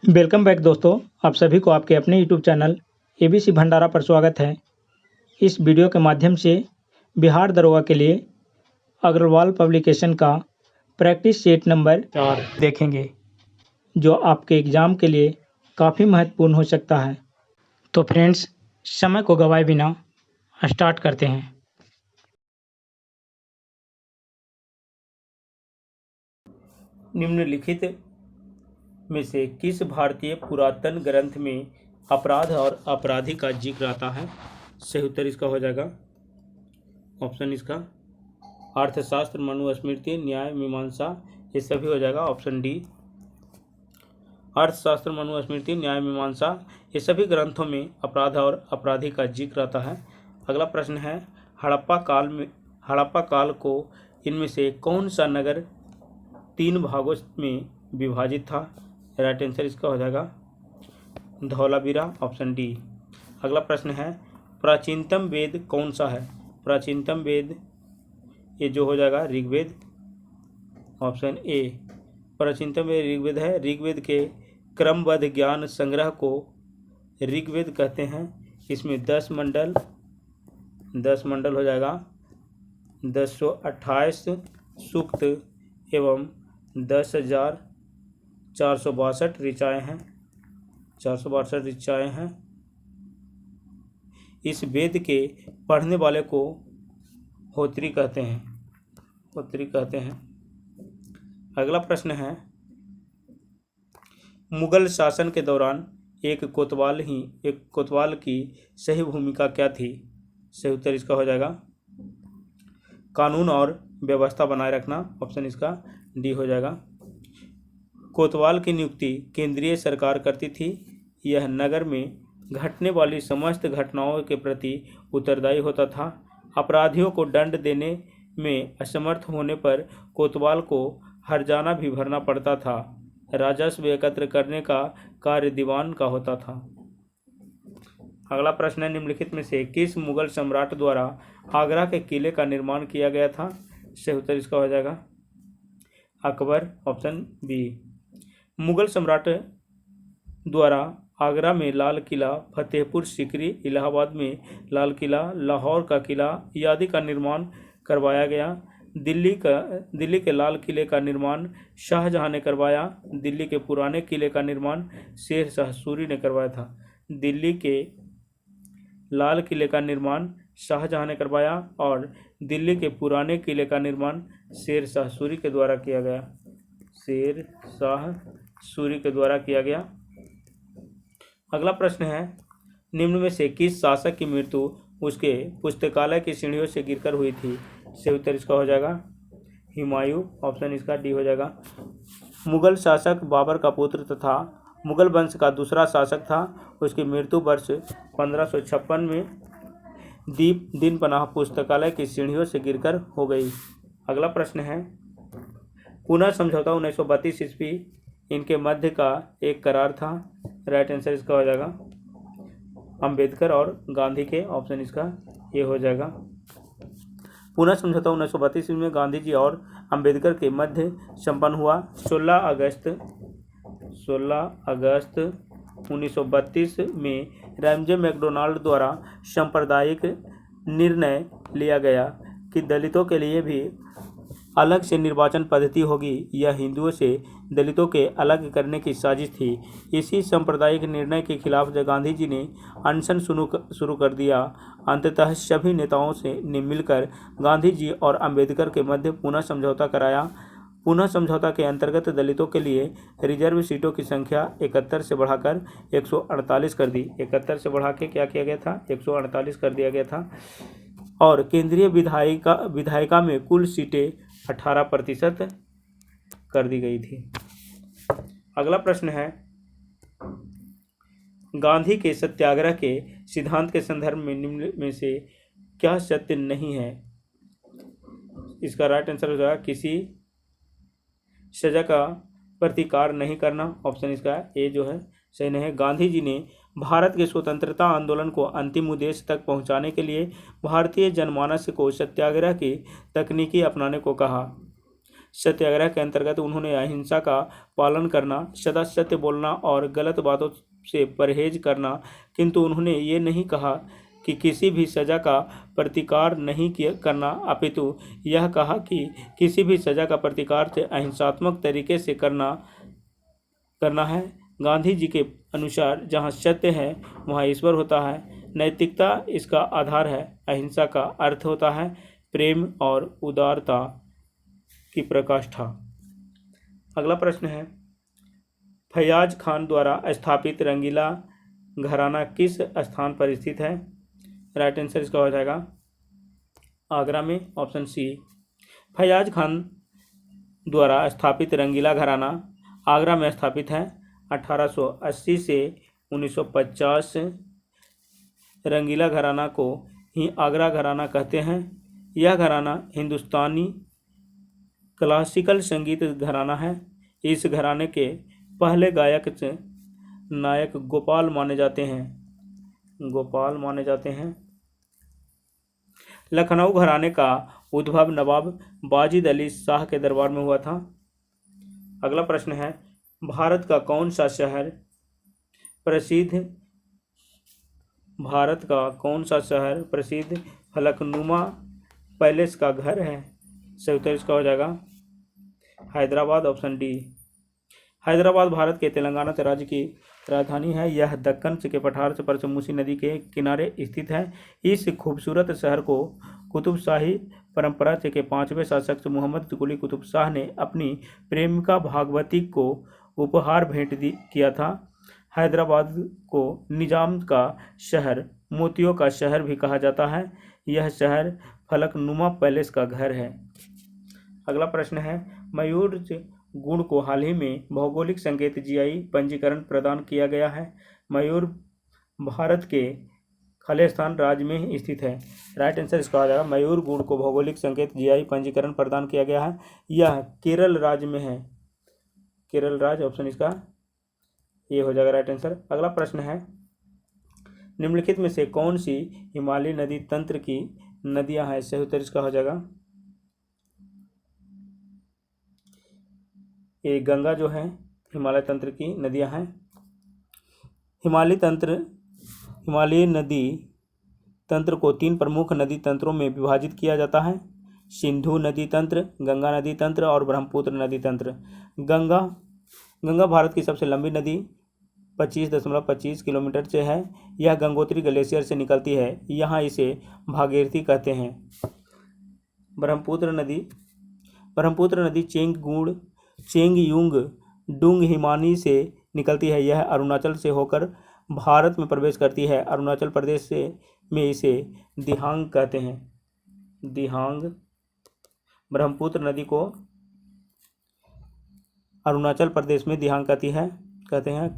Welcome back दोस्तों। आप सभी को आपके अपने यूट्यूब चैनल एबीसी भंडारा पर स्वागत है। इस वीडियो के माध्यम से बिहार दरोगा के लिए अग्रवाल पब्लिकेशन का प्रैक्टिस सेट नंबर 4 देखेंगे, जो आपके एग्ज़ाम के लिए काफ़ी महत्वपूर्ण हो सकता है। तो फ्रेंड्स, समय को गवाए बिना स्टार्ट करते हैं। निम्नलिखित में से किस भारतीय पुरातन ग्रंथ में अपराध और अपराधी का जिक्र आता है? सही उत्तर इसका हो जाएगा ऑप्शन इसका अर्थशास्त्र, मनुस्मृति, न्याय मीमांसा, ये सभी हो जाएगा ऑप्शन डी। अर्थशास्त्र, मनुस्मृति, न्याय मीमांसा, ये सभी ग्रंथों में अपराध और अपराधी का जिक्र आता है। अगला प्रश्न है, हड़प्पा काल को इनमें से कौन सा नगर 3 भागों में विभाजित था? राइट आंसर इसका हो जाएगा धौलावीरा, ऑप्शन डी। अगला प्रश्न है, प्राचीनतम वेद कौन सा है? प्राचीनतम वेद ये जो हो जाएगा ऋग्वेद, ऑप्शन ए। प्राचीनतम वेद ऋग्वेद है। ऋग्वेद के क्रमबद्ध ज्ञान संग्रह को ऋग्वेद कहते हैं। इसमें 10 मंडल हो जाएगा, 1028 सूक्त एवं 10,462 ऋचाएँ हैं, 462 ऋचाएँ हैं। इस वेद के पढ़ने वाले को होत्री कहते हैं। अगला प्रश्न है, मुगल शासन के दौरान एक कोतवाल की सही भूमिका क्या थी? सही उत्तर इसका हो जाएगा कानून और व्यवस्था बनाए रखना, ऑप्शन इसका डी हो जाएगा। कोतवाल की नियुक्ति केंद्रीय सरकार करती थी। यह नगर में घटने वाली समस्त घटनाओं के प्रति उत्तरदायी होता था। अपराधियों को दंड देने में असमर्थ होने पर कोतवाल को हर्जाना भी भरना पड़ता था। राजस्व एकत्र करने का कार्य दीवान का होता था। अगला प्रश्न है, निम्नलिखित में से किस मुगल सम्राट द्वारा आगरा के किले का निर्माण किया गया था? सही उत्तर इसका हो जाएगा अकबर, ऑप्शन बी। मुगल सम्राट द्वारा आगरा में लाल किला, फतेहपुर सीकरी, इलाहाबाद में लाल किला, लाहौर का किला आदि का निर्माण करवाया गया। दिल्ली के लाल किले का निर्माण शाहजहां ने करवाया। दिल्ली के पुराने किले का निर्माण शेर शाह सूरी ने करवाया था। दिल्ली के लाल किले का निर्माण शाहजहां ने करवाया और दिल्ली के पुराने किले का निर्माण शेर शाह सूरी के द्वारा किया गया। अगला प्रश्न है, निम्न में से किस शासक की मृत्यु उसके पुस्तकालय की सीढ़ियों से गिरकर हुई थी? सही उत्तर इसका हो जाएगा हुमायूं, ऑप्शन इसका डी हो जाएगा। मुगल शासक बाबर का पुत्र तथा मुगल वंश का दूसरा शासक था। उसकी मृत्यु वर्ष 1556 में दिन पनाह पुस्तकालय की सीढ़ियों से गिरकर हो गई। अगला प्रश्न है, पुनः समझौता 1932 ईस्वी इनके मध्य का एक करार था। राइट आंसर इसका हो जाएगा अंबेडकर और गांधी के, ऑप्शन इसका ये हो जाएगा। पुनः समझौता 1932 ईस्वी में गांधी जी और अंबेडकर के मध्य संपन्न हुआ। 16 अगस्त 1932 में रैमजे मैकडोनाल्ड द्वारा सांप्रदायिक निर्णय लिया गया कि दलितों के लिए भी अलग से निर्वाचन पद्धति होगी। यह हिंदुओं से दलितों के अलग करने की साजिश थी। इसी सांप्रदायिक निर्णय के खिलाफ गांधी जी ने अनशन शुरू कर दिया। अंततः सभी नेताओं ने मिलकर गांधी जी और अंबेडकर के मध्य पुनः समझौता कराया। पुनः समझौता के अंतर्गत दलितों के लिए रिजर्व सीटों की संख्या 71 से बढ़ाकर 148 कर दी। 71 से बढ़ा के क्या किया गया था? 148 कर दिया गया था। और केंद्रीय विधायिका में कुल सीटें 18% कर दी गई थी। अगला प्रश्न है, गांधी के सत्याग्रह के सिद्धांत के संदर्भ में निम्न में से क्या सत्य नहीं है? इसका राइट आंसर हो जाएगा किसी सजा का प्रतिकार नहीं करना, ऑप्शन इसका ए जो है सही नहीं है। गांधी जी ने भारत के स्वतंत्रता आंदोलन को अंतिम उद्देश्य तक पहुंचाने के लिए भारतीय जनमानस को सत्याग्रह की तकनीकी अपनाने को कहा। सत्याग्रह के अंतर्गत उन्होंने अहिंसा का पालन करना, सदा सत्य बोलना और गलत बातों से परहेज करना, किंतु उन्होंने ये नहीं कहा कि किसी भी सजा का प्रतिकार नहीं करना, अपितु यह कहा कि किसी भी सजा का प्रतिकार से अहिंसात्मक तरीके से करना है। गांधी जी के अनुसार जहाँ सत्य है वहाँ ईश्वर होता है। नैतिकता इसका आधार है। अहिंसा का अर्थ होता है प्रेम और उदारता की प्रकाष्ठा। अगला प्रश्न है, फैयाज खान द्वारा स्थापित रंगीला घराना किस स्थान पर स्थित है? राइट आंसर इसका हो जाएगा आगरा में, ऑप्शन सी। फैयाज खान द्वारा स्थापित रंगीला घराना आगरा में स्थापित है। 1880 से 1950 रंगीला घराना को ही आगरा घराना कहते हैं। यह घराना हिंदुस्तानी क्लासिकल संगीत घराना है। इस घराने के पहले गायक नायक गोपाल माने जाते हैं। लखनऊ घराने का उद्भव नवाब वाजिद अली शाह के दरबार में हुआ था। अगला प्रश्न है, भारत का कौन सा शहर प्रसिद्ध फलकनुमा पैलेस का घर है? सही उत्तर इसका हो जाएगा हैदराबाद, ऑप्शन डी। हैदराबाद भारत के तेलंगाना राज्य की राजधानी है। यह दक्कन के पठार से पर मूसी नदी के किनारे स्थित है। इस खूबसूरत शहर को कुतुब शाही परंपरा के 5वें शासक मोहम्मद कुली कुतुब शाह ने अपनी प्रेमिका भागवती को उपहार भेंट किया था। हैदराबाद को निजाम का शहर, मोतियों का शहर भी कहा जाता है। यह शहर फलकनुमा पैलेस का घर है। अगला प्रश्न है, मयूर गुण को हाल ही में भौगोलिक संकेत जीआई पंजीकरण प्रदान किया गया है। मयूर भारत के खालिस्तान राज्य में स्थित है। राइट आंसर इसका आ जाएगा मयूर गुण को भौगोलिक संकेत जीआई पंजीकरण प्रदान किया गया है। यह केरल राज्य में है। केरल राज्य, ऑप्शन इसका ये हो जाएगा राइट आंसर। अगला प्रश्न है, निम्नलिखित में से कौन सी हिमालयी नदी तंत्र की नदियां हैं? सही उत्तर इसका हो जाएगा ये गंगा जो है हिमालय तंत्र की नदियां हैं। हिमालयी नदी तंत्र को 3 प्रमुख नदी तंत्रों में विभाजित किया जाता है। सिंधु नदी तंत्र, गंगा नदी तंत्र और ब्रह्मपुत्र नदी तंत्र। गंगा भारत की सबसे लंबी नदी 25.25 किलोमीटर से है। यह गंगोत्री ग्लेशियर से निकलती है। यहाँ इसे भागीरथी कहते हैं। ब्रह्मपुत्र नदी चेंगयुंग डुंग हिमानी से निकलती है। यह अरुणाचल से होकर भारत में प्रवेश करती है। अरुणाचल प्रदेश में इसे दिहांग कहते हैं। दिहांग। ब्रह्मपुत्र नदी को अरुणाचल प्रदेश में दिहांग कहते हैं।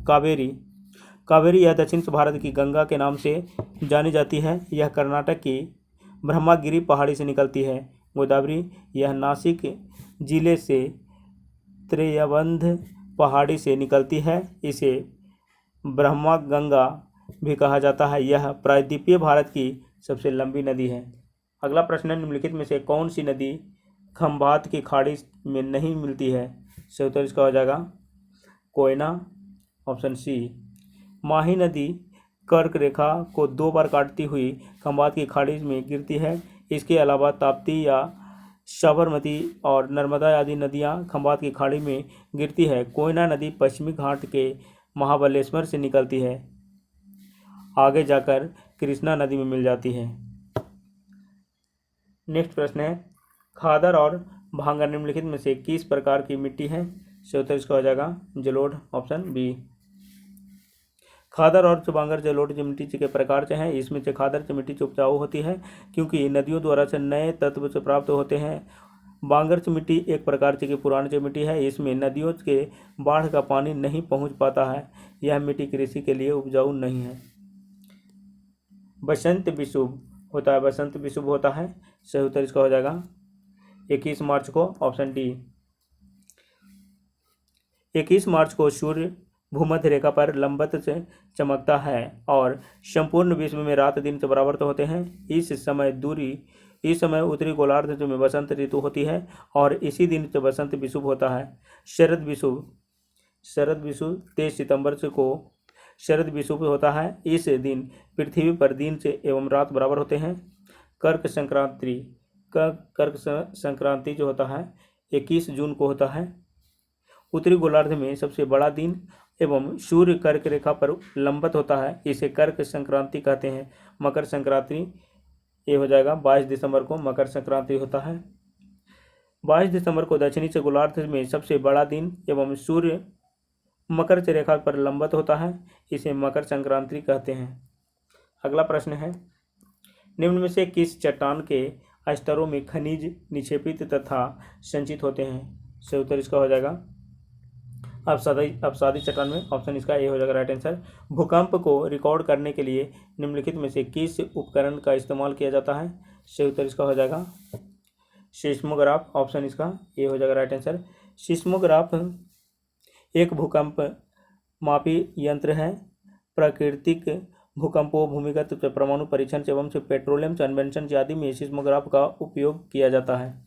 कावेरी यह दक्षिण भारत की गंगा के नाम से जानी जाती है। यह कर्नाटक की ब्रह्मगिरी पहाड़ी से निकलती है। गोदावरी यह नासिक जिले से त्रियबंध पहाड़ी से निकलती है। इसे ब्रह्मा गंगा भी कहा जाता है। यह प्रायद्वीपीय भारत की सबसे लंबी नदी है। अगला प्रश्न है, निम्नलिखित में से कौन सी नदी खंभात की खाड़ी में नहीं मिलती है? सही उत्तर इसका हो जाएगा कोयना, ऑप्शन सी। माही नदी कर्क रेखा को 2 बार काटती हुई खंभात की खाड़ी में गिरती है। इसके अलावा ताप्ती या साबरमती और नर्मदा आदि नदियां खंभात की खाड़ी में गिरती है। कोयना नदी पश्चिमी घाट के महाबलेश्वर से निकलती है, आगे जाकर कृष्णा नदी में मिल जाती है। नेक्स्ट प्रश्न है, खादर और भांगर निम्नलिखित में से किस प्रकार की मिट्टी है? सही उत्तर इसका हो जाएगा जलोढ़, ऑप्शन बी। खादर और भांगर जलोढ़ जो मिट्टी के प्रकार से हैं। इसमें से खादर से मिट्टी उपजाऊ होती है क्योंकि नदियों द्वारा से नए तत्व से प्राप्त होते हैं। बांगर से मिट्टी एक प्रकार की पुरानी मिट्टी है। इसमें नदियों के बाढ़ का पानी नहीं पहुंच पाता है। यह मिट्टी कृषि के लिए उपजाऊ नहीं है। बसंत विषुव होता है। सही उत्तर इसका हो जाएगा 21 मार्च को, ऑप्शन डी। 21 मार्च को सूर्य भूमध्य रेखा पर लंबवत से चमकता है और संपूर्ण विश्व में रात दिन से बराबर तो होते हैं। इस समय इस समय उत्तरी गोलार्ध में बसंत ऋतु होती है और इसी दिन से बसंत विषुव होता है। शरद विषुव 23 सितंबर से को शरद विषुव होता है। इस दिन पृथ्वी पर दिन से एवं रात बराबर होते हैं। कर्क संक्रांति जो होता है 21 जून को होता है। उत्तरी गोलार्ध में सबसे बड़ा दिन एवं सूर्य कर्क रेखा पर लंबवत होता है, इसे कर्क संक्रांति कहते हैं। मकर संक्रांति ये हो जाएगा 22 दिसंबर को मकर संक्रांति होता है। 22 दिसंबर को दक्षिणी से गोलार्ध में सबसे बड़ा दिन एवं सूर्य मकर रेखा पर लंबवत होता है, इसे मकर संक्रांति कहते हैं। अगला प्रश्न है, निम्न में से किस चट्टान के स्तरों में खनिज निक्षेपित तथा संचित होते हैं? सही उत्तर इसका हो जाएगा अवसादी चट्टान में ऑप्शन इसका ए हो जाएगा राइट आंसर। भूकंप को रिकॉर्ड करने के लिए निम्नलिखित में से किस उपकरण का इस्तेमाल किया जाता है? सही उत्तर इसका हो जाएगा सिस्मोग्राफ, ऑप्शन इसका ए हो जाएगा राइट आंसर। सिस्मोग्राफ एक भूकंप मापी यंत्र है। प्राकृतिक भूकंपों, भूमिगत परमाणु परीक्षण एवं पेट्रोलियम अन्वेषण आदि में सिस्मोग्राफ का उपयोग किया जाता है।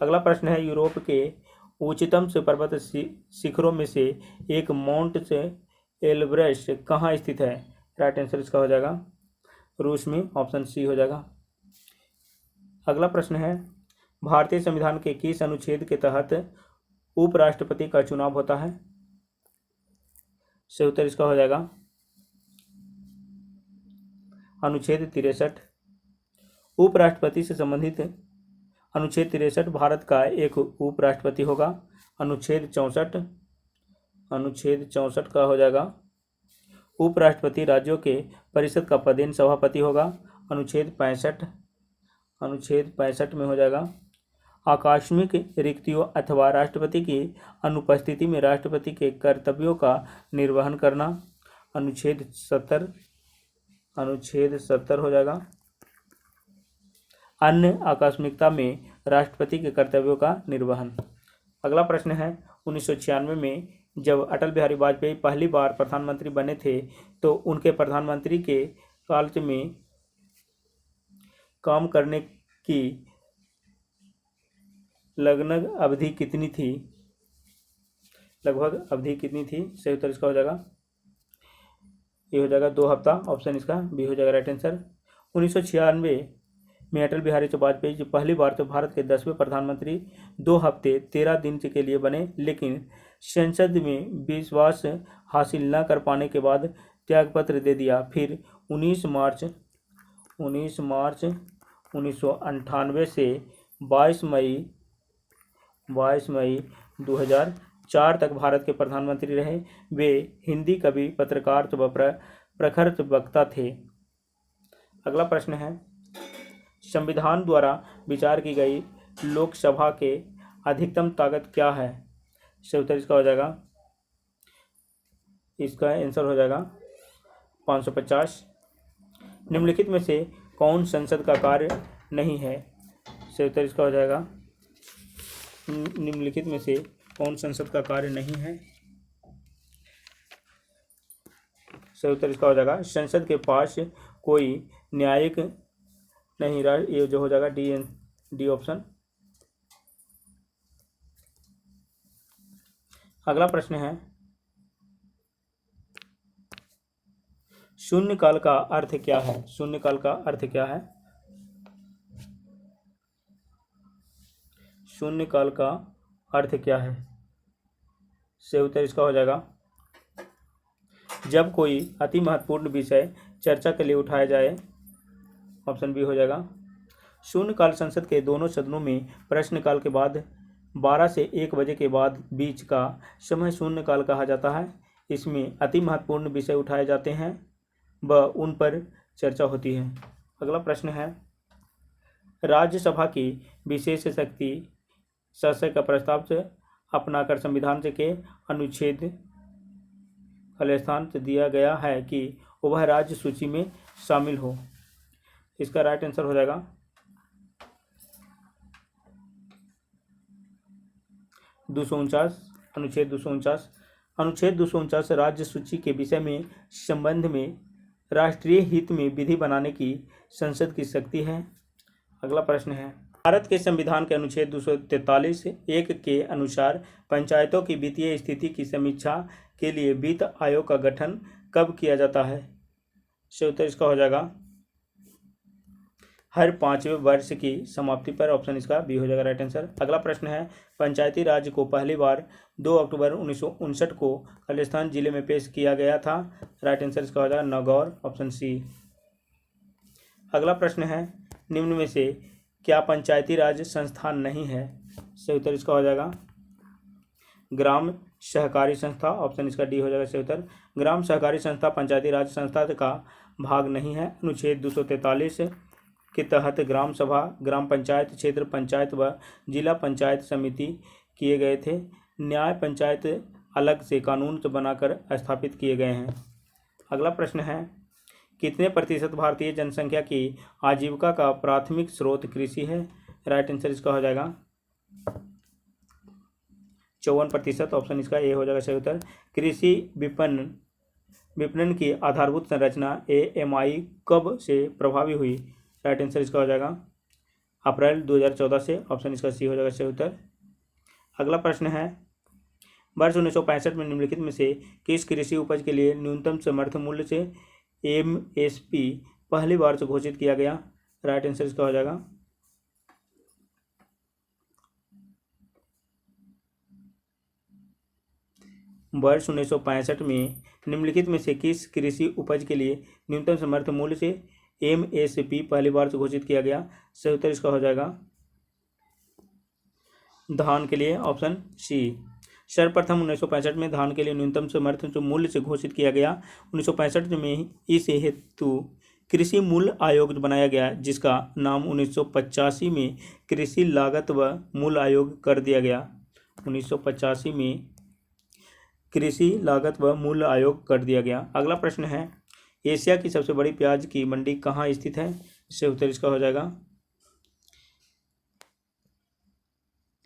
अगला प्रश्न है, यूरोप के उच्चतम से पर्वत शिखरों में से एक माउंट से एल्ब्रेस्ट कहाँ स्थित है? राइट आंसर इसका हो जाएगा रूस में, ऑप्शन सी हो जाएगा। अगला प्रश्न है, भारतीय संविधान के किस अनुच्छेद के तहत उपराष्ट्रपति का चुनाव होता है? सही उत्तर इसका हो जाएगा अनुच्छेद 63। उपराष्ट्रपति से संबंधित अनुच्छेद 63 भारत का एक उपराष्ट्रपति होगा। अनुच्छेद 64 का हो जाएगा उपराष्ट्रपति राज्यों के परिषद का पदेन सभापति होगा। अनुच्छेद 65 में हो जाएगा आकस्मिक रिक्तियों अथवा राष्ट्रपति की अनुपस्थिति में राष्ट्रपति के कर्तव्यों का निर्वहन करना। अनुच्छेद 70 हो जाएगा अन्य आकस्मिकता में राष्ट्रपति के कर्तव्यों का निर्वहन। अगला प्रश्न है, 1996 में जब अटल बिहारी वाजपेयी पहली बार प्रधानमंत्री बने थे तो उनके प्रधानमंत्री के काल में काम करने की लगभग अवधि कितनी थी? सही उत्तर इसका हो जाएगा ये हो जाएगा 2 हफ्ता, ऑप्शन इसका बी हो जाएगा राइट आंसर। 1996 में अटल बिहारी वाजपेयी जी पहली बार तो भारत के 10वें प्रधानमंत्री 2 हफ्ते 13 दिन के लिए बने, लेकिन संसद में विश्वास हासिल न कर पाने के बाद त्यागपत्र दे दिया। फिर 19 मार्च 1998 से 22 मई 2004 तक भारत के प्रधानमंत्री रहे। वे हिंदी कवि, पत्रकार व प्रखर वक्ता थे। अगला प्रश्न है, संविधान द्वारा विचार की गई लोकसभा के अधिकतम ताकत क्या है? सही उत्तर इसका हो जाएगा इसका आंसर हो जाएगा 550। निम्नलिखित में से कौन संसद का कार्य नहीं है? सही उत्तर इसका हो जाएगा निम्नलिखित में से कौन संसद का कार्य नहीं है? सही उत्तर इसका हो जाएगा संसद के पास कोई न्यायिक नहीं रहा, ये जो हो जाएगा डी ऑप्शन। अगला प्रश्न है, शून्यकाल का अर्थ क्या है? शून्यकाल का अर्थ क्या है? शून्यकाल का अर्थ क्या है? सही उत्तर इसका हो जाएगा जब कोई अति महत्वपूर्ण विषय चर्चा के लिए उठाया जाए, ऑप्शन बी हो जाएगा। शून्यकाल संसद के दोनों सदनों में प्रश्नकाल के बाद 12 से 1 बजे के बाद बीच का समय शून्यकाल कहा जाता है। इसमें अति महत्वपूर्ण विषय उठाए जाते हैं व उन पर चर्चा होती है। अगला प्रश्न है, राज्यसभा की विशेष शक्ति सदस्य का प्रस्ताव से अपनाकर संविधान से के अनुच्छेद स्थान दिया गया है कि वह राज्य सूची में शामिल हो। इसका राइट आंसर हो जाएगा अनुच्छेद 249। अनुच्छेद 249 राज्य सूची के विषय में संबंध में राष्ट्रीय हित में विधि बनाने की संसद की शक्ति है। अगला प्रश्न है, भारत के संविधान के अनुच्छेद 243(1) के अनुसार पंचायतों की वित्तीय स्थिति की समीक्षा के लिए वित्त आयोग का गठन कब किया जाता है? सही उत्तर इसका हो जाएगा हर 5वें वर्ष की समाप्ति पर। ऑप्शन इसका बी हो जाएगा राइट आंसर। अगला प्रश्न है, पंचायती राज को पहली बार 2 अक्टूबर 1959 को राजस्थान जिले में पेश किया गया था। राइट आंसर इसका हो जाएगा नागौर, ऑप्शन सी। अगला प्रश्न है, निम्न में से क्या पंचायती राज संस्थान नहीं है? सही उत्तर इसका हो जाएगा ग्राम सहकारी संस्था, ऑप्शन इसका डी हो जाएगा सही उत्तर। ग्राम सहकारी संस्था पंचायती राज संस्था का भाग नहीं है। अनुच्छेद 243 के तहत ग्राम सभा, ग्राम पंचायत, क्षेत्र पंचायत व जिला पंचायत समिति किए गए थे। न्याय पंचायत अलग से कानून बनाकर स्थापित किए गए हैं। अगला प्रश्न है, कितने प्रतिशत भारतीय जनसंख्या की आजीविका का प्राथमिक स्रोत कृषि है? राइट आंसर इसका हो जाएगा 54%, ऑप्शन इसका ए हो जाएगा सही उत्तर। कृषि विपणन की आधारभूत संरचना AMI कब से प्रभावी हुई? राइट आंसर इसका हो जाएगा अप्रैल 2014 से, ऑप्शन इसका सी हो जाएगा सही उत्तर। अगला प्रश्न है, वर्ष 1965 में निम्नलिखित में से किस कृषि उपज के लिए न्यूनतम समर्थन मूल्य से MSP पहली बार से घोषित किया गया? राइट आंसर इसका हो जाएगा वर्ष 1965 में निम्नलिखित में से किस कृषि उपज के लिए न्यूनतम समर्थन मूल्य से MSP पहली बार से घोषित किया गया? सही उत्तर इसका हो जाएगा धान के लिए, ऑप्शन सी। सर्वप्रथम 1965 में धान के लिए न्यूनतम समर्थन मूल्य से घोषित किया गया। 1965 में इस हेतु कृषि मूल्य आयोग बनाया गया, जिसका नाम 1985 में कृषि लागत व मूल्य आयोग कर दिया गया। 1985 में कृषि लागत व मूल्य आयोग कर दिया गया। अगला प्रश्न है, एशिया की सबसे बड़ी प्याज की मंडी कहाँ स्थित है? इससे उत्तर इसका हो जाएगा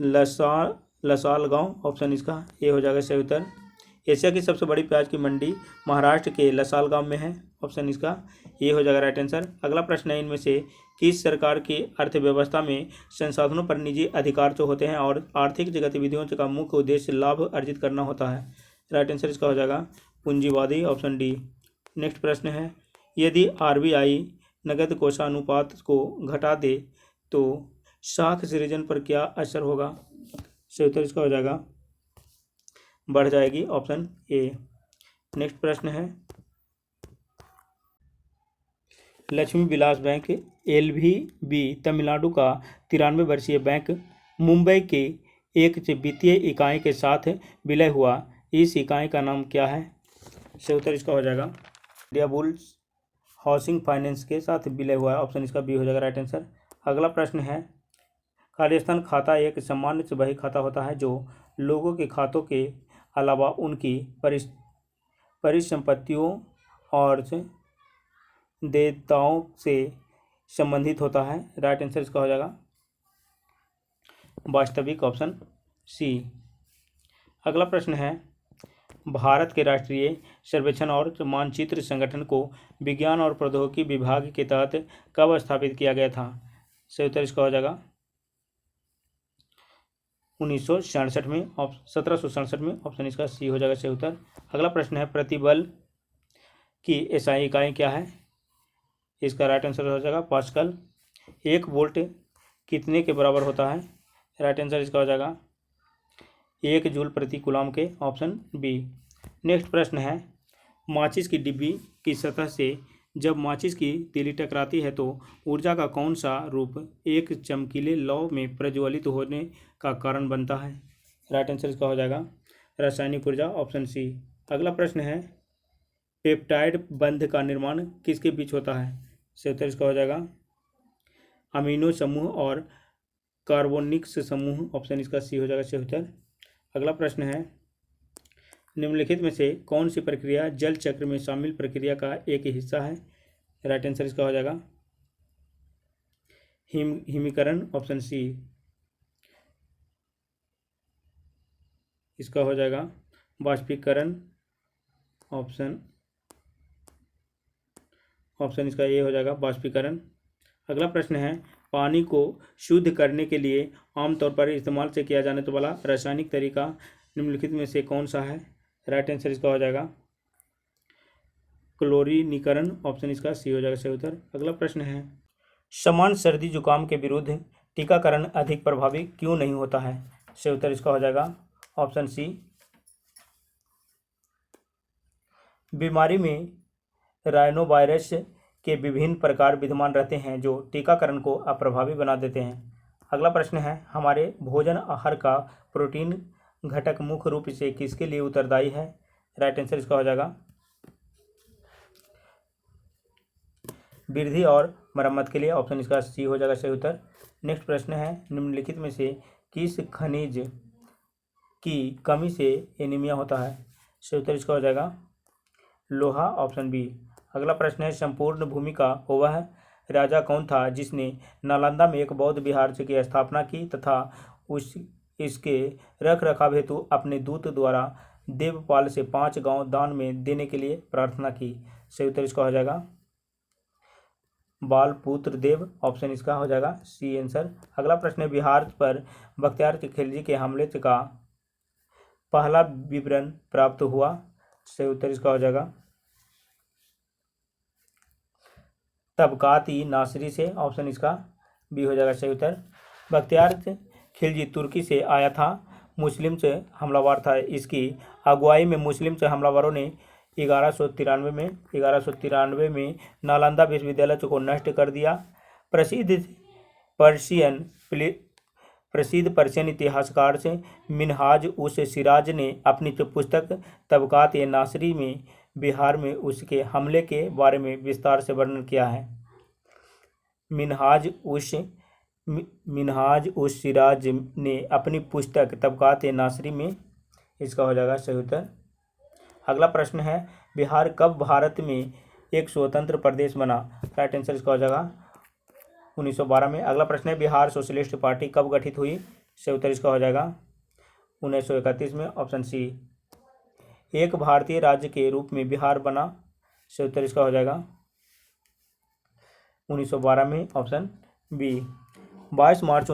लसालगांव, ऑप्शन इसका ए हो जाएगा सही उत्तर। एशिया की सबसे बड़ी प्याज की मंडी महाराष्ट्र के लसालगांव में है, ऑप्शन इसका ए हो जाएगा राइट आंसर। अगला प्रश्न है, इनमें से किस सरकार की अर्थव्यवस्था में संसाधनों पर निजी अधिकार जो होते हैं और आर्थिक गतिविधियों का मुख्य उद्देश्य लाभ अर्जित करना होता है? राइट आंसर इसका हो जाएगा पूंजीवादी, ऑप्शन डी। नेक्स्ट प्रश्न है, यदि RBI नगद कोषानुपात को घटा दे तो साख सृजन पर क्या असर होगा? सही उत्तर इसका हो जाएगा बढ़ जाएगी, ऑप्शन ए। नेक्स्ट प्रश्न है, लक्ष्मी विलास बैंक LVB तमिलनाडु का 93 वर्षीय बैंक मुंबई के एक वित्तीय इकाई के साथ विलय हुआ। इस इकाई का नाम क्या है? सही उत्तर इसका हो जाएगा इंडिया बुल्स हाउसिंग फाइनेंस के साथ विलय हुआ है, ऑप्शन इसका बी हो जाएगा राइट आंसर। अगला प्रश्न है, खालिस्तान खाता एक सामान्य बही खाता होता है जो लोगों के खातों के अलावा उनकी परिसंपत्तियों और देयताओं से संबंधित होता है। राइट आंसर इसका हो जाएगा वास्तविक, ऑप्शन सी। अगला प्रश्न है, भारत के राष्ट्रीय सर्वेक्षण और मानचित्र संगठन को विज्ञान और प्रौद्योगिकी विभाग के तहत कब स्थापित किया गया था? सही उत्तर इसका हो जाएगा 1967 में, 1767 में, ऑप्शन इसका सी हो जाएगा सही उत्तर। अगला प्रश्न है, प्रतिबल की SI इकाई क्या है? इसका राइट आंसर हो जाएगा पास्कल। 1 वोल्ट कितने के बराबर होता है? राइट आंसर इसका हो जाएगा 1 जूल प्रति कूलम के, ऑप्शन बी। नेक्स्ट प्रश्न है, माचिस की डिब्बी की सतह से जब माचिस की तीली टकराती है तो ऊर्जा का कौन सा रूप एक चमकीले लौ में प्रज्वलित होने का कारण बनता है? राइट आंसर इसका हो जाएगा रासायनिक ऊर्जा, ऑप्शन सी। अगला प्रश्न है, पेप्टाइड बंध का निर्माण किसके बीच होता है? सही उत्तर इसका हो जाएगा अमीनो समूह और कार्बोनिक्स समूह, ऑप्शन इसका सी हो जाएगा सही उत्तर। अगला प्रश्न है, निम्नलिखित में से कौन सी प्रक्रिया जल चक्र में शामिल प्रक्रिया का एक हिस्सा है? राइट आंसर इसका हो जाएगा हिमीकरण, ऑप्शन सी। इसका हो जाएगा वाष्पीकरण, ऑप्शन इसका ये हो जाएगा वाष्पीकरण। अगला प्रश्न है, पानी को शुद्ध करने के लिए आमतौर पर इस्तेमाल से किया जाने वाला रासायनिक तरीका निम्नलिखित में से कौन सा है? राइट आंसर इसका हो जाएगा क्लोरीनीकरण। ऑप्शन इसका सी हो जाएगा सही उत्तर। अगला प्रश्न है, सामान्य सर्दी जुकाम के विरुद्ध टीकाकरण अधिक प्रभावी क्यों नहीं होता है? सही उत्तर इसका हो जाएगा ऑप्शन सी। बीमारी में राइनोवायरस के विभिन्न प्रकार विद्यमान रहते हैं जो टीकाकरण को अप्रभावी बना देते हैं। अगला प्रश्न है, हमारे भोजन आहार का प्रोटीन घटक मुख्य रूप से किसके लिए उत्तरदायी है? राइट आंसर इसका हो जाएगा वृद्धि और मरम्मत के लिए। ऑप्शन इसका सी हो जाएगा सही उत्तर। नेक्स्ट प्रश्न है, निम्नलिखित में से किस खनिज की कमी से एनीमिया होता है? सही उत्तर इसका हो जाएगा लोहा। Option B. अगला प्रश्न है, संपूर्ण भूमि का वह राजा कौन था जिसने नालंदा में एक बौद्ध विहार की स्थापना की तथा इसके रख रखाव हेतु अपने दूत द्वारा देवपाल से 5 गांव दान में देने के लिए प्रार्थना की? सही उत्तर इसका हो जाएगा बालपुत्र देव। ऑप्शन इसका हो जाएगा सी आंसर। अगला प्रश्न है, बिहार पर बख्तियार खिलजी के हमले का पहला विवरण प्राप्त हुआ? सही उत्तर इसका हो जाएगा तबकात-ई नासरी से। ऑप्शन इसका बी हो जाएगा सही उत्तर। बख्तियार खिलजी तुर्की से आया था, मुस्लिम से हमलावर था। इसकी अगुवाई में मुस्लिम से हमलावरों ने 1193 में नालंदा विश्वविद्यालय को नष्ट कर दिया। प्रसिद्ध पर्शियन इतिहासकार से मिनहाज उस सिराज ने अपनी पुस्तक तबकात ए नासरी में बिहार में उसके हमले के बारे में विस्तार से वर्णन किया है। मिनहाज उस सिराज ने अपनी पुस्तक तबकात ए नासरी में, इसका हो जाएगा सही उत्तर। अगला प्रश्न है, बिहार कब भारत में एक स्वतंत्र प्रदेश बना? राइट आंसर इसका हो जाएगा 1912 में। अगला प्रश्न है, बिहार सोशलिस्ट पार्टी कब गठित हुई? सही उत्तर इसका हो जाएगा 1931 में। Option C. एक भारतीय राज्य के रूप में बिहार बना? सही उत्तर इसका हो जाएगा 1912 में। Option B. 22 मार्च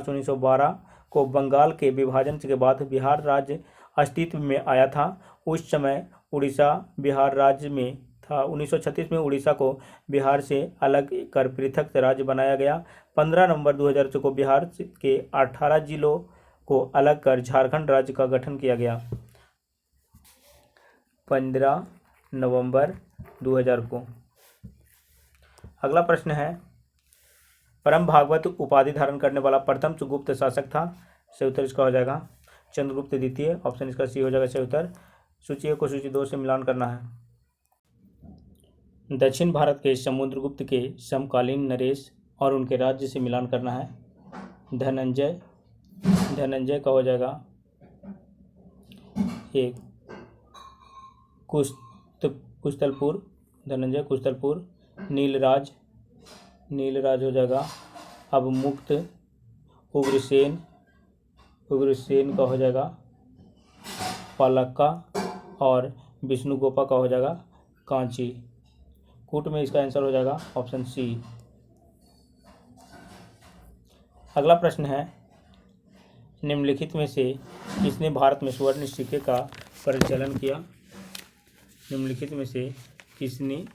1912 को बंगाल के विभाजन के बाद बिहार राज्य अस्तित्व में आया था। उस समय उड़ीसा बिहार राज्य में था। 1936 में उड़ीसा को बिहार से अलग कर पृथक राज्य बनाया गया। 15 नवंबर 2004 को बिहार के 18 जिलों को अलग कर झारखंड राज्य का गठन किया गया। 15 नवंबर 2000 को। अगला प्रश्न है, परम भागवत उपाधि धारण करने वाला प्रथम गुप्त शासक था? सही उत्तर इसका हो जाएगा चंद्रगुप्त द्वितीय। ऑप्शन इसका सी हो जाएगा सही उत्तर। सूची 1 को सूची 2 से मिलान करना है। दक्षिण भारत के समुद्रगुप्त के समकालीन नरेश और उनके राज्य से मिलान करना है। धनंजय का हो जाएगा एक कुशतलपुर, धनंजय कुशतलपुर। नीलराज हो जाएगा अब मुक्त। उग्रसेन का हो जाएगा पालक्का और विष्णुगोपा का हो जाएगा कांची। कूट में इसका आंसर हो जाएगा ऑप्शन सी। अगला प्रश्न है, निम्नलिखित में से किसने भारत में स्वर्ण सिक्के का प्रचलन किया? निम्नलिखित में से किसने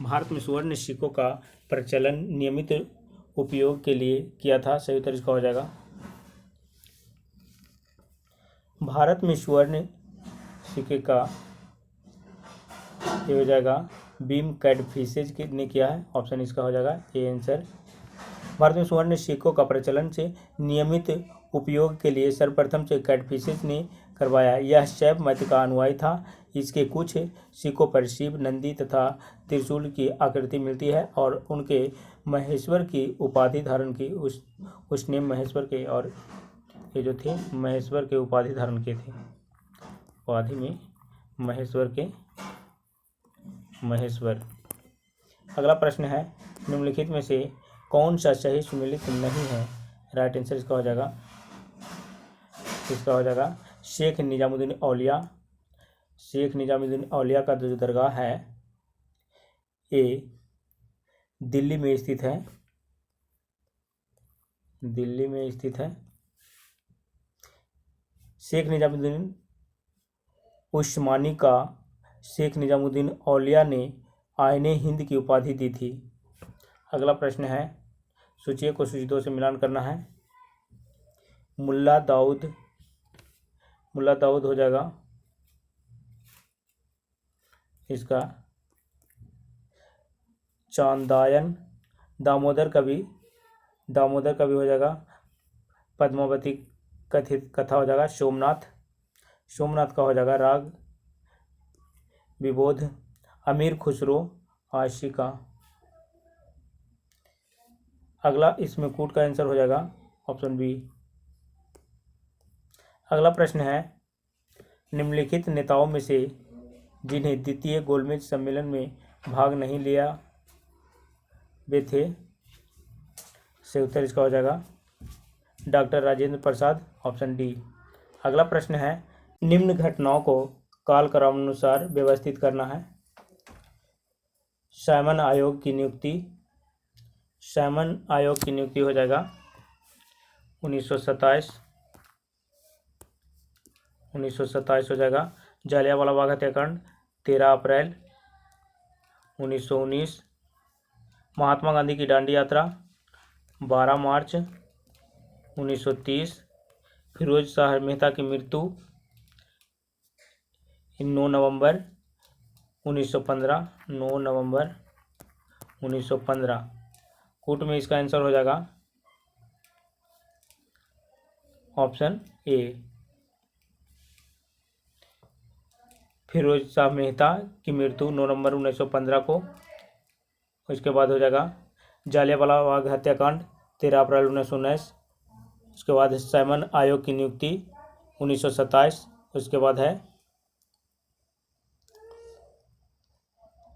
भारत में स्वर्ण सिक्कों का प्रचलन नियमित उपयोग के लिए किया था? सही उत्तर इसका हो जाएगा भारत में स्वर्ण सिक्के का ये हो जाएगा बीम कैडफिसेज ने किया है। ऑप्शन इसका हो जाएगा ए आंसर। भारत में स्वर्ण सिक्कों का प्रचलन से नियमित उपयोग के लिए सर्वप्रथम से कैडफिसेज ने करवाया। यह शैव मत का अनुयायी था। इसके कुछ सिक्कों पर शिव, नंदी तथा त्रिशूल की आकृति मिलती है और उनके महेश्वर की उपाधि धारण की। उसने महेश्वर के, और ये जो थे महेश्वर के उपाधि धारण किए थे। उपाधि में महेश्वर। अगला प्रश्न है, निम्नलिखित में से कौन सा सही सुमेलित नहीं है? राइट आंसर इसका हो जाएगा शेख निजामुद्दीन औलिया, शेख निजामुद्दीन औलिया का जो दरगाह है ये दिल्ली में स्थित है। दिल्ली में स्थित है। शेख निजामुद्दीन उस्मानी का शेख निजामुद्दीन औलिया ने आईने हिंद की उपाधि दी थी। अगला प्रश्न है, सूची को सूची 2 से मिलान करना है। मुल्ला दाऊद हो जाएगा इसका चांदायन। दामोदर कवि हो जाएगा पद्मावती कथित कथा हो जाएगा सोमनाथ का हो जाएगा राग विबोध। अमीर खुसरो आशिका। अगला इसमें कूट का आंसर हो जाएगा ऑप्शन बी। अगला प्रश्न है, निम्नलिखित नेताओं में से जिन्हें द्वितीय गोलमेज सम्मेलन में भाग नहीं लिया वे थे, से उत्तर इसका हो जाएगा doctor Rajendra Prasad, option D. अगला प्रश्न है, निम्न घटनाओं को कालक्रमानुसार व्यवस्थित करना है। साइमन आयोग की नियुक्ति हो जाएगा 1927 हो जाएगा। जालियांवाला बाग हत्याकांड 13 अप्रैल 1919। महात्मा गांधी की दांडी यात्रा 12 मार्च 1930। फिरोज शाह मेहता की मृत्यु 9 नवंबर 1915। कूट में इसका आंसर हो जाएगा ऑप्शन ए। फिरोज शाह मेहता की मृत्यु 9 नवंबर 1915 को। उसके बाद हो जाएगा जालियांवाला बाग हत्याकांड 13 अप्रैल 1919। उसके बाद साइमन आयोग की नियुक्ति 1927। उसके बाद है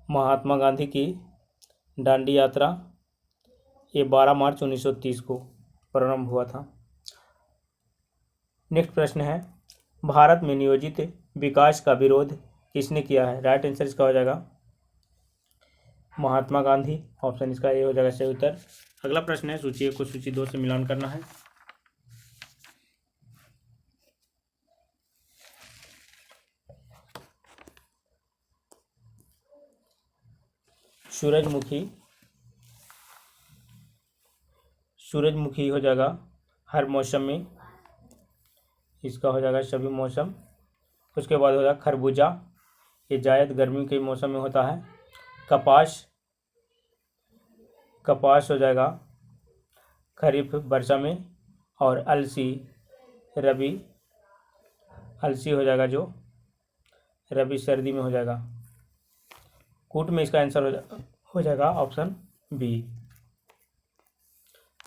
महात्मा गांधी की दांडी यात्रा, ये 12 मार्च 1930 को प्रारंभ हुआ था। नेक्स्ट प्रश्न है, भारत में नियोजित विकास का विरोध किसने किया है? राइट आंसर इसका हो जाएगा महात्मा गांधी, ऑप्शन इसका ए हो जाएगा सही उत्तर। अगला प्रश्न है, सूची 1 को सूची 2 से मिलान करना है। सूरजमुखी हो जाएगा हर मौसम में, इसका हो जाएगा सभी मौसम। उसके बाद हो जाएगा खरबूजा, ये जायद गर्मी के मौसम में होता है। कपास हो जाएगा खरीफ वर्षा में। और अलसी हो जाएगा जो रबी सर्दी में हो जाएगा। कूट में इसका आंसर हो जाएगा ऑप्शन बी।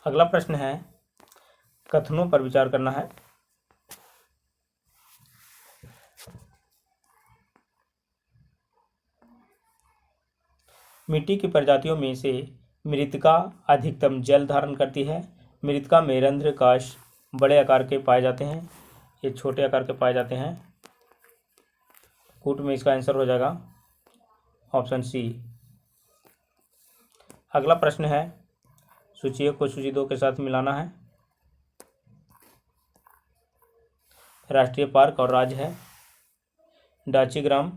अगला प्रश्न है, कथनों पर विचार करना है। मिट्टी की प्रजातियों में से मृत्तिका अधिकतम जल धारण करती है। मृत्तिका में रंध्रकाश बड़े आकार के पाए जाते हैं, ये छोटे आकार के पाए जाते हैं। कूट में इसका आंसर हो जाएगा ऑप्शन सी। अगला प्रश्न है, सूची 1 को सूची 2 के साथ मिलाना है। राष्ट्रीय पार्क और राज्य है डाचीग्राम,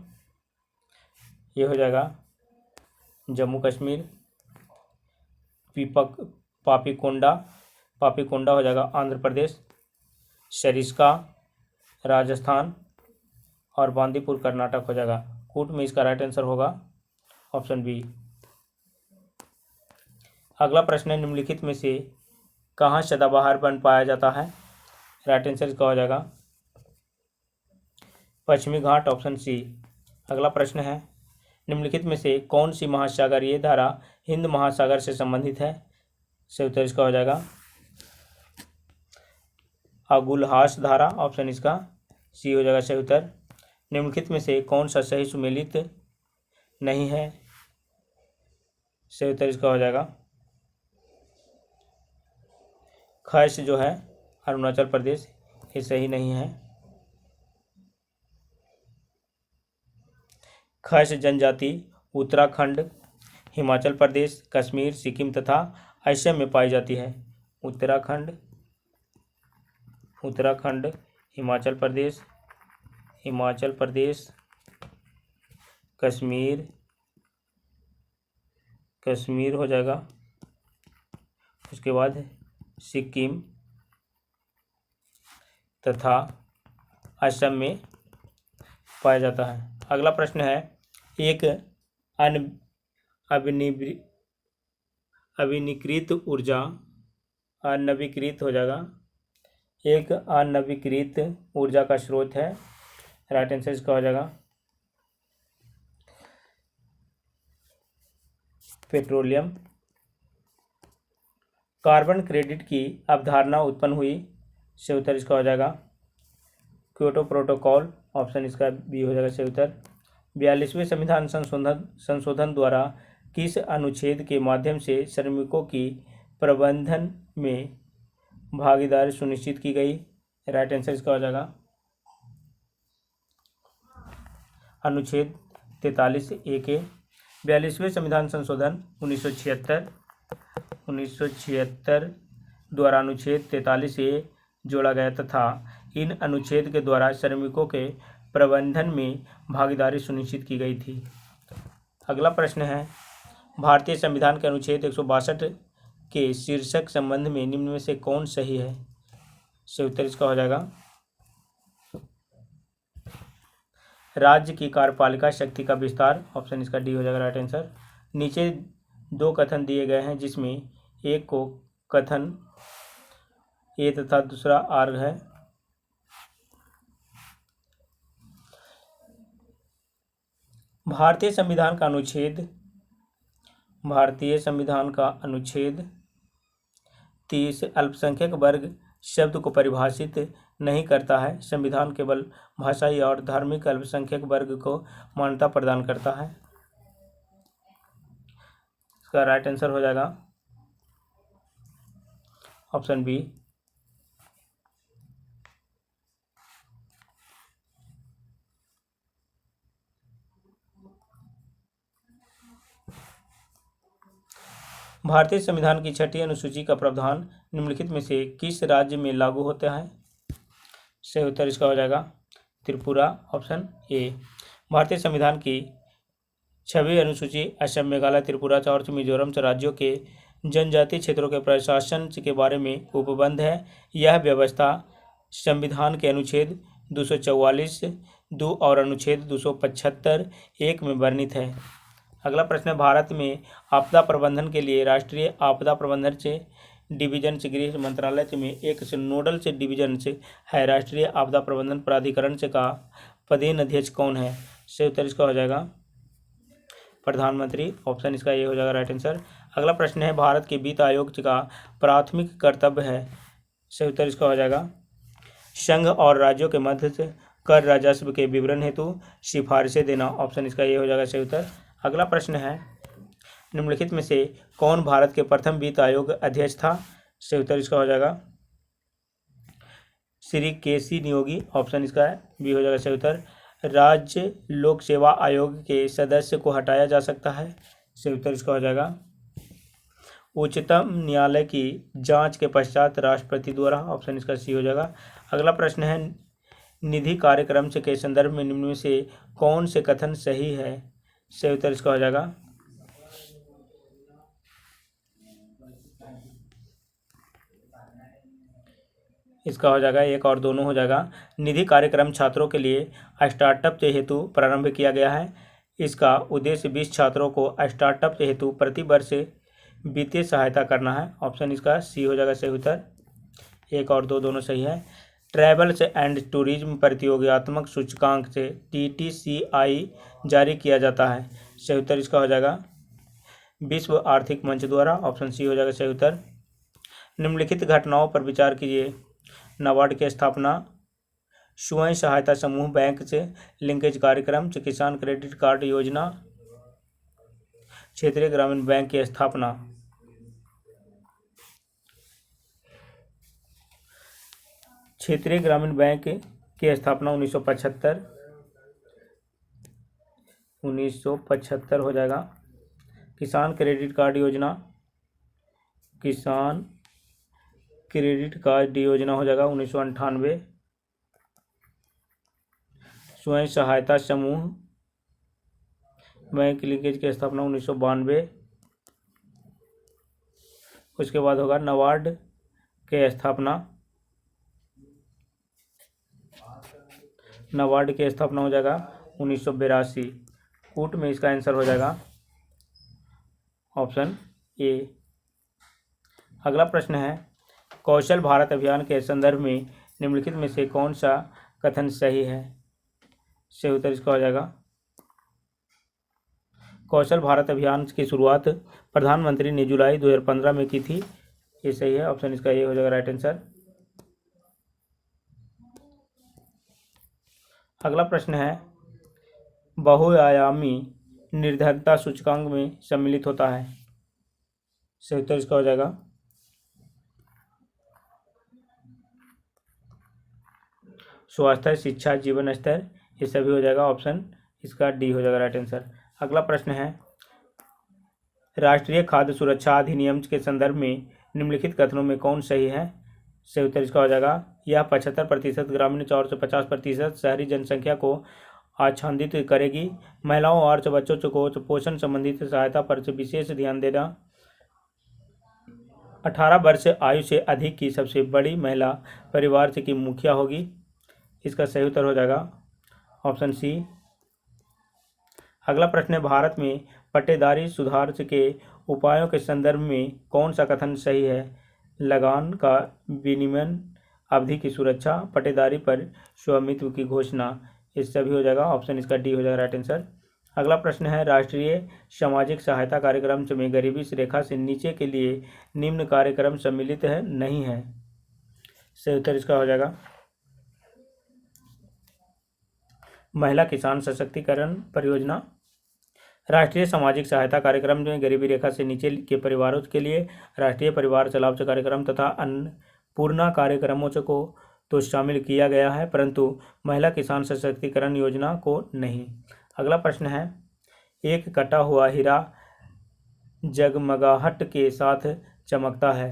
ये हो जाएगा जम्मू कश्मीर। पापीकोंडा हो जाएगा आंध्र प्रदेश। सरिस्का राजस्थान और बांदीपुर कर्नाटक हो जाएगा। कूट में इसका राइट आंसर होगा ऑप्शन बी। अगला प्रश्न है, निम्नलिखित में से कहाँ सदाबहार वन पाया जाता है? राइट आंसर इसका हो जाएगा पश्चिमी घाट, ऑप्शन सी। अगला प्रश्न है, निम्नलिखित में से कौन सी महासागरीय धारा हिंद महासागर से संबंधित है? से उत्तर इसका हो जाएगा अगुलहास धारा, ऑप्शन इसका सी हो जाएगा सही उत्तर। निम्नलिखित में से कौन सा सही सुमेलित नहीं है? सही उत्तर इसका हो जाएगा खैस जो है अरुणाचल प्रदेश, ये सही नहीं है। खस जनजाति उत्तराखंड, हिमाचल प्रदेश, कश्मीर, सिक्किम तथा असम में पाई जाती है। उत्तराखंड, हिमाचल प्रदेश, कश्मीर हो जाएगा, उसके बाद सिक्किम तथा असम में पाया जाता है। अगला प्रश्न है, एक अनवीकृत ऊर्जा, अनवीकृत हो जाएगा, एक अनवीकृत ऊर्जा का स्रोत है। राइट आंसर इसका हो जाएगा पेट्रोलियम। कार्बन क्रेडिट की अवधारणा उत्पन्न हुई, से उत्तर इसका हो जाएगा क्योटो प्रोटोकॉल, ऑप्शन इसका बी हो जाएगा सही उत्तर। 42वें संविधान संशोधन द्वारा किस अनुच्छेद के माध्यम से श्रमिकों की प्रबंधन में भागीदारी सुनिश्चित की गई? राइट आंसर इसका हो जाएगा अनुच्छेद 43A के। 42वें संविधान संशोधन 1976 द्वारा अनुच्छेद 43A जोड़ा गया तथा इन अनुच्छेद के द्वारा श्रमिकों के प्रबंधन में भागीदारी सुनिश्चित की गई थी। अगला प्रश्न है, भारतीय संविधान के अनुच्छेद 162 के शीर्षक संबंध में निम्न में से कौन सही है? से उत्तर इसका हो जाएगा राज्य की कार्यपालिका शक्ति का विस्तार, ऑप्शन इसका डी हो जाएगा राइट आंसर। नीचे दो कथन दिए गए हैं जिसमें एक को कथन ए तथा दूसरा आर है। भारतीय संविधान का अनुच्छेद 30 अल्पसंख्यक वर्ग शब्द को परिभाषित नहीं करता है। संविधान केवल भाषाई और धार्मिक अल्पसंख्यक वर्ग को मान्यता प्रदान करता है। इसका राइट आंसर हो जाएगा ऑप्शन बी। भारतीय संविधान की 6ठी अनुसूची का प्रावधान निम्नलिखित में से किस राज्य में लागू होता है? सही उत्तर इसका हो जाएगा त्रिपुरा, ऑप्शन ए। भारतीय संविधान की 6वीं अनुसूची असम, मेघालय, त्रिपुरा और मिजोरम राज्यों के जनजातीय क्षेत्रों के प्रशासन के बारे में उपबंध है। यह व्यवस्था संविधान के अनुच्छेद 244 2 और अनुच्छेद 275 1 में वर्णित है। अगला प्रश्न है, भारत में आपदा प्रबंधन के लिए राष्ट्रीय आपदा प्रबंधन से डिवीजन से गृह मंत्रालय में एक से नोडल से डिवीजन से है। राष्ट्रीय आपदा प्रबंधन प्राधिकरण से का पदेन अध्यक्ष कौन है? से उत्तर इसका हो जाएगा प्रधानमंत्री, ऑप्शन इसका ये हो जाएगा राइट आंसर। अगला प्रश्न है, भारत के वित्त आयोग का प्राथमिक कर्तव्य है। से उत्तर इसका हो जाएगा संघ और राज्यों के मध्य से कर राजस्व के विवरण हेतु सिफारिशें देना, ऑप्शन इसका ये हो जाएगा सही उत्तर। अगला प्रश्न है, निम्नलिखित में से कौन भारत के प्रथम वित्त आयोग अध्यक्ष था? से उत्तर इसका हो जाएगा श्री केसी नियोगी, ऑप्शन इसका बी हो जाएगा सही उत्तर। राज्य लोक सेवा आयोग के सदस्य को हटाया जा सकता है। से उत्तर इसका हो जाएगा उच्चतम न्यायालय की जांच के पश्चात राष्ट्रपति द्वारा, ऑप्शन इसका सी हो जाएगा। अगला प्रश्न है, निधि कार्यक्रम के संदर्भ में निम्न में से कौन से कथन सही है? से उत्तर इसका हो जाएगा इसका हो जाएगा एक और दोनों हो जाएगा। निधि कार्यक्रम छात्रों के लिए स्टार्टअप के हेतु प्रारंभ किया गया है। इसका उद्देश्य 20 छात्रों को स्टार्टअप के हेतु प्रति वर्ष वित्तीय सहायता करना है, ऑप्शन इसका सी हो जाएगा सही उत्तर। एक और दो दोनों सही है। ट्रैवल्स एंड टूरिज्म प्रतियोगितात्मक सूचकांक से TTCI जारी किया जाता है। सही उत्तर इसका हो जाएगा विश्व आर्थिक मंच द्वारा, ऑप्शन सी हो जाएगा सही उत्तर। निम्नलिखित घटनाओं पर विचार कीजिए। नाबार्ड की स्थापना, स्वयं सहायता समूह बैंक से लिंकेज कार्यक्रम से किसान क्रेडिट कार्ड योजना, क्षेत्रीय ग्रामीण बैंक की स्थापना। क्षेत्रीय ग्रामीण बैंक की स्थापना 1975। 1975 हो जाएगा। किसान क्रेडिट कार्ड योजना, किसान क्रेडिट कार्ड योजना हो जाएगा 1998। स्वयं सहायता समूह बैंक लिंकेज की स्थापना 1992। उसके बाद होगा नाबार्ड के स्थापना, नाबार्ड की स्थापना हो जाएगा 1982। कूट में इसका आंसर हो जाएगा ऑप्शन ए। अगला प्रश्न है, कौशल भारत अभियान के संदर्भ में निम्नलिखित में से कौन सा कथन सही है? सही उत्तर इसका हो जाएगा, कौशल भारत अभियान की शुरुआत प्रधानमंत्री ने जुलाई 2015 में की थी। ये सही है, ऑप्शन इसका ये हो जाएगा राइट आंसर। अगला प्रश्न है, बहुआयामी निर्धनता सूचकांक में सम्मिलित होता है। सही उत्तर इसका हो जाएगा स्वास्थ्य, शिक्षा, जीवन स्तर, ये सभी हो जाएगा, ऑप्शन इसका डी हो जाएगा राइट आंसर। अगला प्रश्न है, राष्ट्रीय खाद्य सुरक्षा अधिनियम के संदर्भ में निम्नलिखित कथनों में कौन सही है? सही उत्तर इसका हो जाएगा, यह 75% ग्रामीण और 50% शहरी जनसंख्या को आच्छादित करेगी। महिलाओं और बच्चों को पोषण संबंधित सहायता पर विशेष ध्यान देना। 18 वर्ष आयु से अधिक की सबसे बड़ी महिला परिवार की मुखिया होगी। इसका सही उत्तर हो जाएगा ऑप्शन सी। अगला प्रश्न है, भारत में पट्टेदारी सुधार के उपायों के संदर्भ में कौन सा कथन सही है? लगान का विनियमन, अवधि की सुरक्षा, पट्टेदारी पर स्वामित्व की घोषणा, ये सभी हो जाएगा, ऑप्शन इसका डी हो जाएगा राइट आंसर। अगला प्रश्न है, राष्ट्रीय सामाजिक सहायता कार्यक्रम में गरीबी रेखा से नीचे के लिए निम्न कार्यक्रम सम्मिलित है नहीं है? सही उत्तर इसका हो जाएगा महिला किसान सशक्तिकरण परियोजना। राष्ट्रीय सामाजिक सहायता कार्यक्रम में गरीबी रेखा से नीचे के परिवारों के लिए राष्ट्रीय परिवार चलाओ कार्यक्रम तथा अन्नपूर्णा कार्यक्रमों को तो शामिल किया गया है, परंतु महिला किसान सशक्तिकरण योजना को नहीं। अगला प्रश्न है, एक कटा हुआ हीरा जगमगाहट के साथ चमकता है।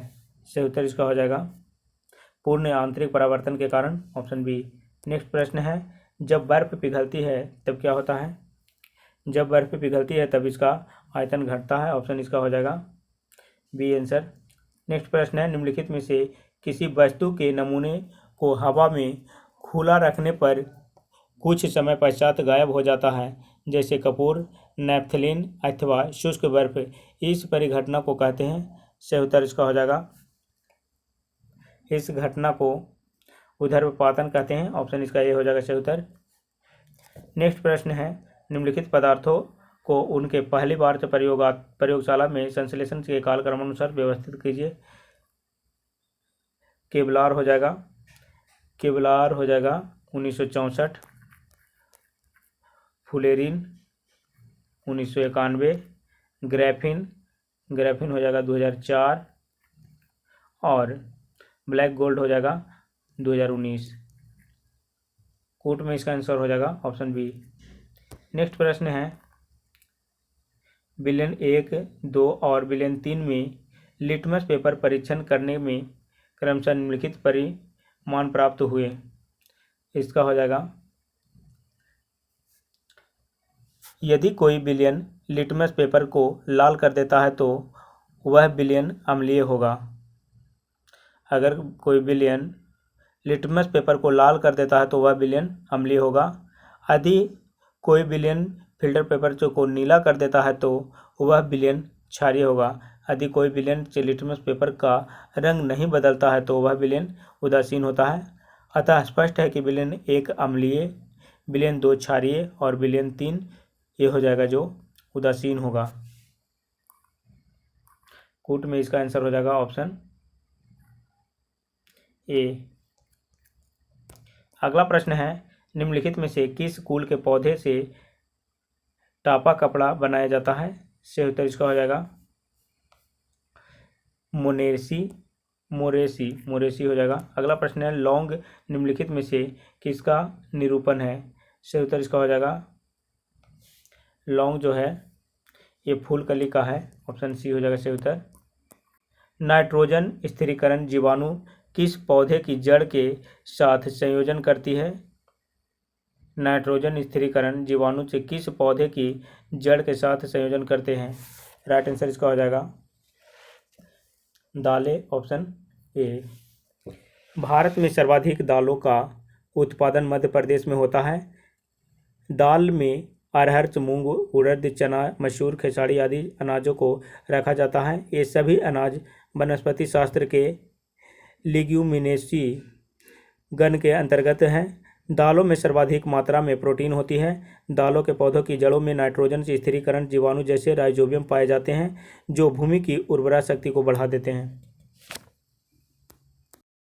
सही उत्तर इसका हो जाएगा पूर्ण आंतरिक परावर्तन के कारण, ऑप्शन बी। नेक्स्ट प्रश्न है, जब बर्फ पिघलती है तब क्या होता है? जब बर्फ पिघलती है तब इसका आयतन घटता है, ऑप्शन इसका हो जाएगा बी आंसर। नेक्स्ट प्रश्न है, निम्नलिखित में से किसी वस्तु के नमूने को हवा में खुला रखने पर कुछ समय पश्चात गायब हो जाता है, जैसे कपूर, नैप्थलीन अथवा शुष्क बर्फ। इस परिघटना को कहते हैं। सही उत्तर इसका हो जाएगा, इस घटना को ऊर्ध्वपातन कहते हैं, ऑप्शन इसका ये हो जाएगा सही उत्तर। नेक्स्ट प्रश्न है, निम्नलिखित पदार्थों को उनके पहली बार से प्रयोगशाला में संश्लेषण के कालक्रमानुसार व्यवस्थित कीजिए। केवलार हो जाएगा 1964, फुलेरिन 1991, ग्रेफिन हो जाएगा 2004 और ब्लैक गोल्ड हो जाएगा 2019। कूट में इसका आंसर हो जाएगा ऑप्शन बी। नेक्स्ट प्रश्न है, बिलियन 1, 2 और बिलियन 3 में लिटमस पेपर परीक्षण करने में क्रमशः निम्नलिखित परिणाम प्राप्त हुए। इसका हो जाएगा, यदि कोई बिलियन लिटमस पेपर को लाल कर देता है तो वह बिलियन अम्लीय होगा। अगर कोई बिलियन लिटमस पेपर को लाल कर देता है तो वह बिलियन अम्लीय होगा। यदि कोई बिलियन फिल्टर पेपर को नीला कर देता है तो वह बिलियन क्षारीय होगा। यदि कोई बिलियन लिटमस पेपर का रंग नहीं बदलता है तो वह बिलियन उदासीन होता है। अतः स्पष्ट है कि बिलियन 1 अम्लीय, बिलियन 2 क्षारीय और बिलियन 3 ये हो जाएगा जो उदासीन होगा। कूट में इसका आंसर हो जाएगा ऑप्शन ए। अगला प्रश्न है, निम्नलिखित में से किस कुल के पौधे से टापा कपड़ा बनाया जाता है? सही उत्तर इसका हो जाएगा मोरेसी हो जाएगा। अगला प्रश्न है, लौंग निम्नलिखित में से किसका निरूपण है? सही उत्तर इसका हो जाएगा लौंग जो है ये फूल कली का है, ऑप्शन सी हो जाएगा सही उत्तर। नाइट्रोजन स्थिरीकरण जीवाणु किस पौधे की जड़ के साथ संयोजन करती है? नाइट्रोजन स्थिरीकरण जीवाणु से किस पौधे की जड़ के साथ संयोजन करते हैं? राइट आंसर इसका हो जाएगा दालें, ऑप्शन ए। भारत में सर्वाधिक दालों का उत्पादन मध्य प्रदेश में होता है। दाल में अरहर, मूंग, उड़द, चना, मसूर, खेसारी आदि अनाजों को रखा जाता है। ये सभी अनाज वनस्पति शास्त्र के लिग्यूमिनेसी गण के अंतर्गत हैं। दालों में सर्वाधिक मात्रा में प्रोटीन होती है। दालों के पौधों की जड़ों में नाइट्रोजन स्थिरीकरण जीवाणु जैसे राइजोबियम पाए जाते हैं जो भूमि की उर्वरा शक्ति को बढ़ा देते हैं।